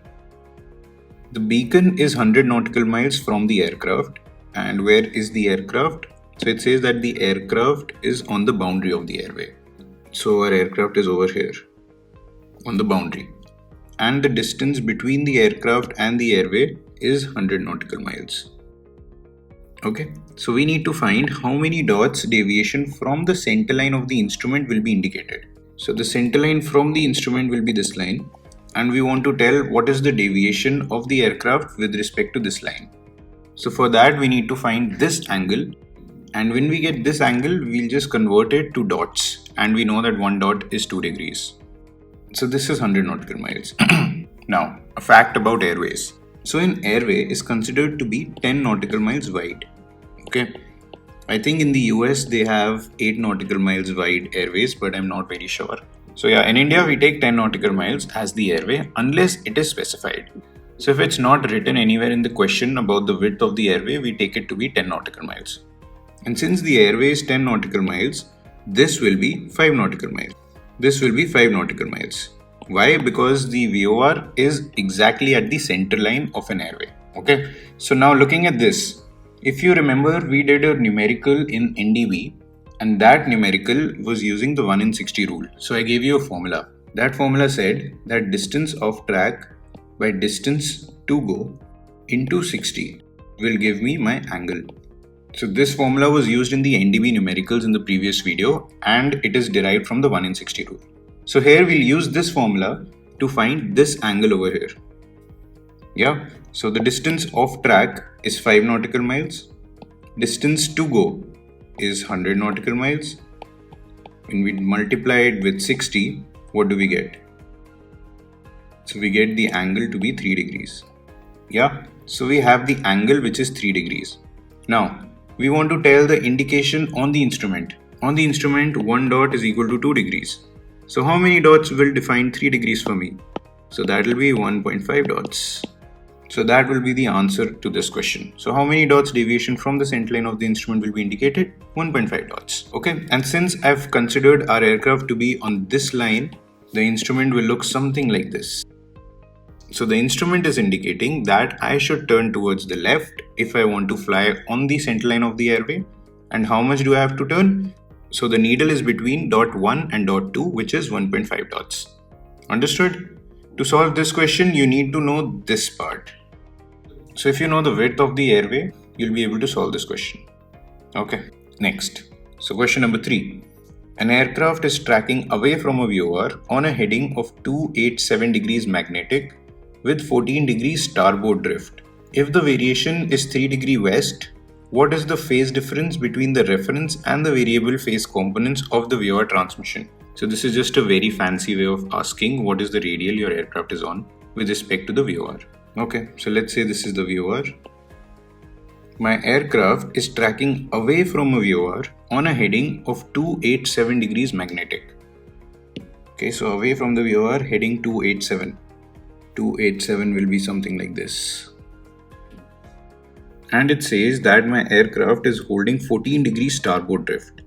The beacon is 100 nautical miles from the aircraft. And where is the aircraft? So it says that the aircraft is on the boundary of the airway. So our aircraft is over here on the boundary. And the distance between the aircraft and the airway is 100 nautical miles. Okay, so we need to find how many dots deviation from the center line of the instrument will be indicated. So the center line from the instrument will be this line. And we want to tell what is the deviation of the aircraft with respect to this line. So for that we need to find this angle, and when we get this angle we'll just convert it to dots, and we know that 1 dot is 2 degrees. So this is 100 nautical miles. Now a fact about airways. So an airway is considered to be 10 nautical miles wide. Okay, I think in the US they have 8 nautical miles wide airways, but I'm not very sure. So yeah, in India we take 10 nautical miles as the airway unless it is specified. So if it's not written anywhere in the question about the width of the airway, we take it to be 10 nautical miles. And since the airway is 10 nautical miles, this will be 5 nautical miles. This will be 5 nautical miles. Why? Because the VOR is exactly at the center line of an airway. Okay. So now looking at this, if you remember, we did a numerical in NDB. And that numerical was using the 1 in 60 rule. So I gave you a formula. That formula said that distance of track by distance to go into 60 will give me my angle. So this formula was used in the NDB numericals in the previous video, and it is derived from the 1 in 60 rule. So here we'll use this formula to find this angle over here. Yeah. So the distance of track is 5 nautical miles. Distance to go is 100 nautical miles. When we multiply it with 60, what do we get? So we get the angle to be 3 degrees. Yeah, so we have the angle which is 3 degrees. Now, we want to tell the indication on the instrument. On the instrument, 1 dot is equal to 2 degrees. So how many dots will define 3 degrees for me? So that will be 1.5 dots. So that will be the answer to this question. So how many dots deviation from the center line of the instrument will be indicated? 1.5 dots. Okay. And since I've considered our aircraft to be on this line, the instrument will look something like this. So the instrument is indicating that I should turn towards the left if I want to fly on the center line of the airway. And how much do I have to turn? So the needle is between dot 1 and dot 2, which is 1.5 dots. Understood? To solve this question, you need to know this part. So if you know the width of the airway, you'll be able to solve this question. Okay, next. So question number 3. An aircraft is tracking away from a viewer on a heading of 287 degrees magnetic with 14 degrees starboard drift. If the variation is 3 degree west, what is the phase difference between the reference and the variable phase components of the viewer transmission? So this is just a very fancy way of asking what is the radial your aircraft is on with respect to the viewer. Okay, so let's say this is the viewer. My aircraft is tracking away from a viewer on a heading of 287 degrees magnetic. Okay, so away from the viewer, heading 287. 287 will be something like this. And it says that my aircraft is holding 14 degrees starboard drift.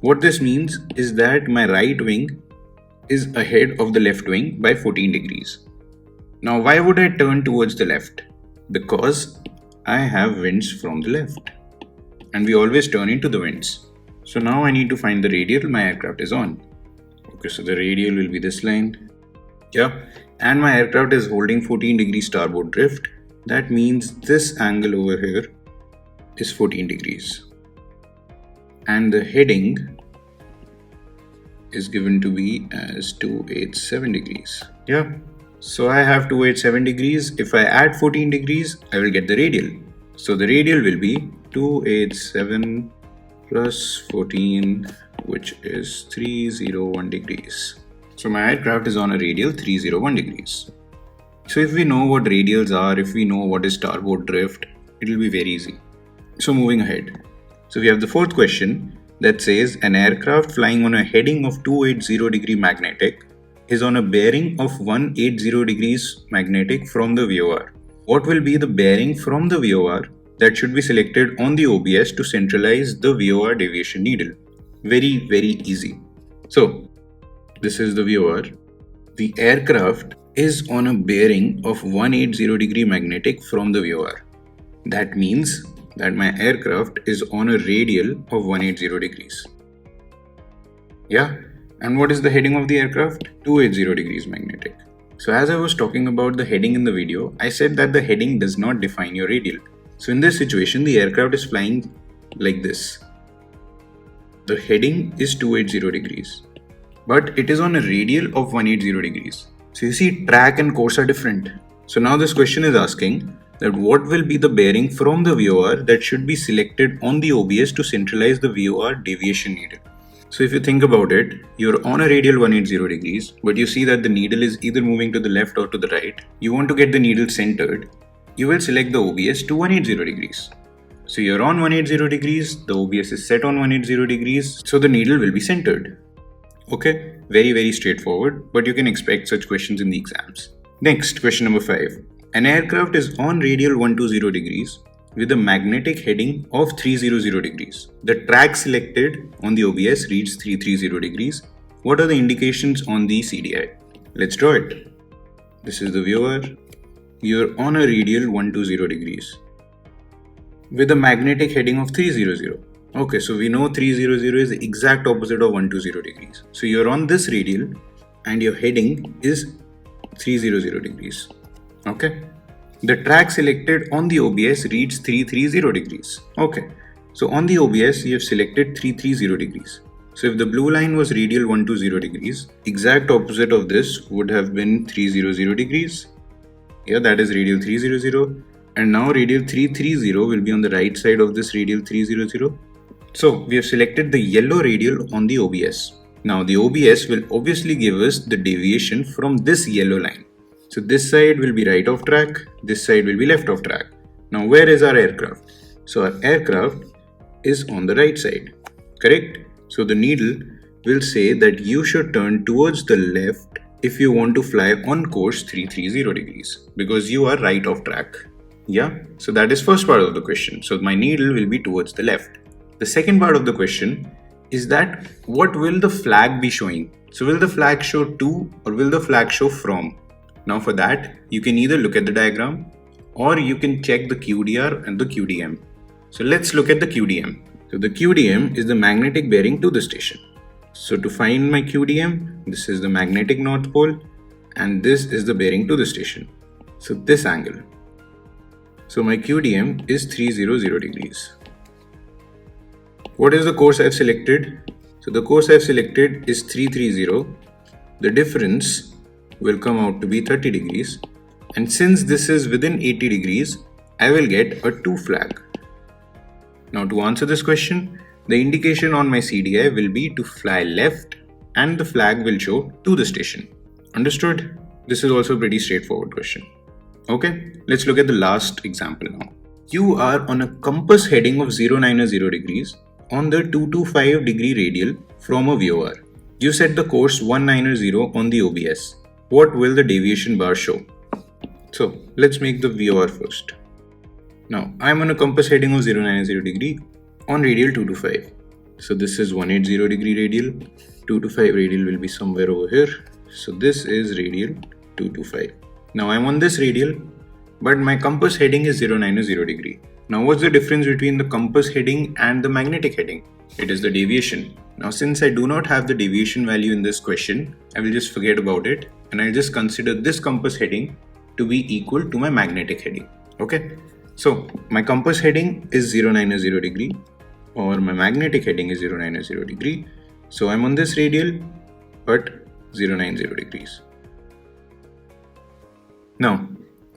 What this means is that my right wing is ahead of the left wing by 14 degrees. Now why would I turn towards the left? Because I have winds from the left. And we always turn into the winds. So now I need to find the radial my aircraft is on. Okay, so the radial will be this line. Yeah, and my aircraft is holding 14 degrees starboard drift. That means this angle over here is 14 degrees. And the heading is given to be as 287 degrees. Yeah, so I have 287 degrees. If I add 14 degrees, I will get the radial. So the radial will be 287 plus 14, which is 301 degrees. So my aircraft is on a radial 301 degrees. So if we know what radials are, if we know what is starboard drift, it will be very easy. So moving ahead. So we have the fourth question that says an aircraft flying on a heading of 280 degree magnetic is on a bearing of 180 degrees magnetic from the viewer. What will be the bearing from the viewer that should be selected on the OBS to centralize the VOR deviation needle? Very, very easy. So this is the viewer. The aircraft is on a bearing of 180 degree magnetic from the viewer. That means that my aircraft is on a radial of 180 degrees. Yeah, and what is the heading of the aircraft? 280 degrees magnetic. So as I was talking about the heading in the video, I said that the heading does not define your radial. So in this situation, the aircraft is flying like this. The heading is 280 degrees, but it is on a radial of 180 degrees. So you see, track and course are different. So now this question is asking that what will be the bearing from the viewer that should be selected on the OBS to centralize the VOR deviation needle. So if you think about it, you're on a radial 180 degrees, but you see that the needle is either moving to the left or to the right. You want to get the needle centered. You will select the OBS to 180 degrees. So you're on 180 degrees, the OBS is set on 180 degrees, so the needle will be centered. Okay, very, very straightforward, but you can expect such questions in the exams. Next, question number 5. An aircraft is on radial 120 degrees with a magnetic heading of 300 degrees. The track selected on the OBS reads 330 degrees. What are the indications on the CDI? Let's draw it. This is the viewer. You're on a radial 120 degrees with a magnetic heading of 300. Okay, so we know 300 is the exact opposite of 120 degrees. So you're on this radial and your heading is 300 degrees. Okay. The track selected on the OBS reads 330 degrees. Okay. So on the OBS, you have selected 330 degrees. So if the blue line was radial 120 degrees, exact opposite of this would have been 300 degrees. Yeah, that is radial 300. And now radial 330 will be on the right side of this radial 300. So we have selected the yellow radial on the OBS. Now the OBS will obviously give us the deviation from this yellow line. So this side will be right of track, this side will be left of track. Now where is our aircraft? So our aircraft is on the right side, correct? So the needle will say that you should turn towards the left if you want to fly on course 330 degrees because you are right of track. Yeah, so that is first part of the question. So my needle will be towards the left. The second part of the question is that what will the flag be showing? So will the flag show to or will the flag show from? Now for that, you can either look at the diagram or you can check the QDR and the QDM. So let's look at the QDM. So the QDM is the magnetic bearing to the station. So to find my QDM, this is the magnetic north pole and this is the bearing to the station. So this angle. So my QDM is 300 degrees. What is the course I have selected? So the course I have selected is 330. The difference will come out to be 30 degrees. And since this is within 80 degrees, I will get a 2 flag. Now to answer this question, the indication on my CDI will be to fly left and the flag will show to the station. Understood? This is also a pretty straightforward question. Okay, let's look at the last example now. You are on a compass heading of 090 degrees on the 225 degree radial from a VOR. You set the course 190 on the OBS. What will the deviation bar show? So let's make the VOR first. Now I'm on a compass heading of 090 degree on radial 225. So this is 180 degree radial. 225 radial will be somewhere over here. So this is radial 225. Now I'm on this radial, but my compass heading is 090 degree. Now what's the difference between the compass heading and the magnetic heading? It is the deviation. Now since I do not have the deviation value in this question, I will just forget about it and I'll just consider this compass heading to be equal to my magnetic heading. Okay, so my compass heading is 090 degree or my magnetic heading is 090 degree. So I'm on this radial, but 090 degrees. Now,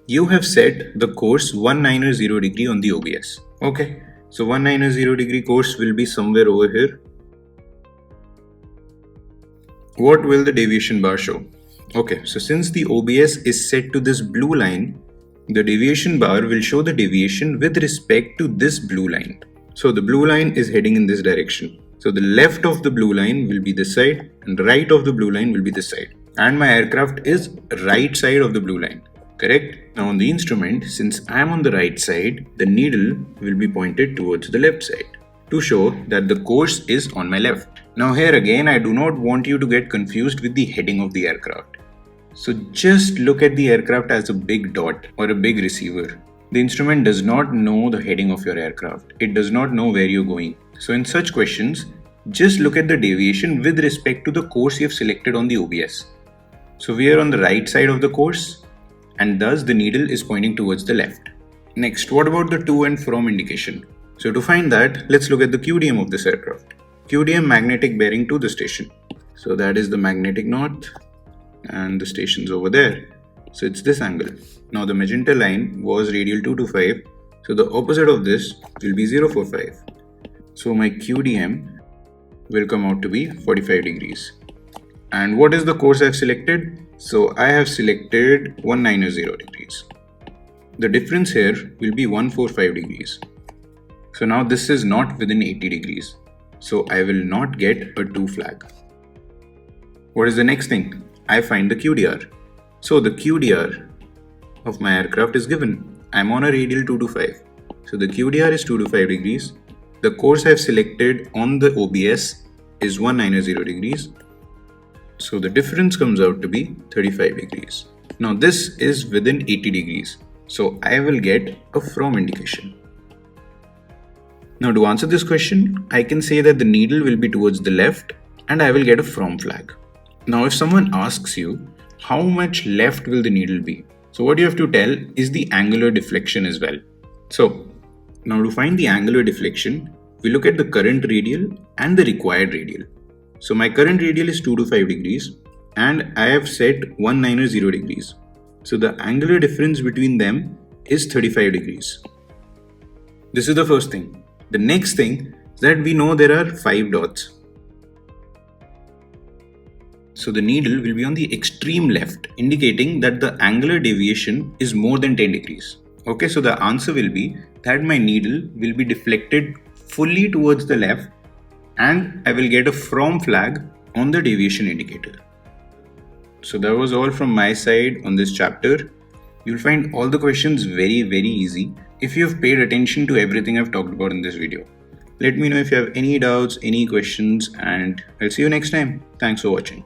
you have set the course 190 degree on the OBS. Okay, so 190 degree course will be somewhere over here. What will the deviation bar show? Okay, so since the OBS is set to this blue line, the deviation bar will show the deviation with respect to this blue line. So the blue line is heading in this direction. So the left of the blue line will be this side and right of the blue line will be this side. And my aircraft is right side of the blue line. Correct? Now on the instrument, since I am on the right side, the needle will be pointed towards the left side to show that the course is on my left. Now here again, I do not want you to get confused with the heading of the aircraft. So just look at the aircraft as a big dot or a big receiver. The instrument does not know the heading of your aircraft. It does not know where you're going. So in such questions, just look at the deviation with respect to the course you have selected on the OBS. So we are on the right side of the course, and thus the needle is pointing towards the left. Next, what about the to and from indication? So to find that, let's look at the QDM of this aircraft. QDM magnetic bearing to the station. So that is the magnetic north and the station's over there. So it's this angle. Now the magenta line was radial 225. So the opposite of this will be 045. So my QDM will come out to be 45 degrees. And what is the course I've selected? So I have selected 190 degrees. The difference here will be 145 degrees. So now this is not within 80 degrees. So I will not get a 2 flag. What is the next thing? I find the QDR. So the QDR of my aircraft is given. I'm on a radial 225. So the QDR is 225 degrees. The course I've selected on the OBS is 190 degrees. So the difference comes out to be 35 degrees. Now this is within 80 degrees. So I will get a from indication. Now to answer this question, I can say that the needle will be towards the left and I will get a from flag. Now if someone asks you, how much left will the needle be? So what you have to tell is the angular deflection as well. So now to find the angular deflection, we look at the current radial and the required radial. So my current radial is 225 degrees and I have set 190 degrees. So the angular difference between them is 35 degrees. This is the first thing. The next thing is that we know there are 5 dots. So the needle will be on the extreme left, indicating that the angular deviation is more than 10 degrees. Okay, so the answer will be that my needle will be deflected fully towards the left and I will get a from flag on the deviation indicator. So that was all from my side on this chapter. You'll find all the questions very easy if you've paid attention to everything I've talked about in this video. Let me know if you have any doubts, any questions, and I'll see you next time. Thanks for watching.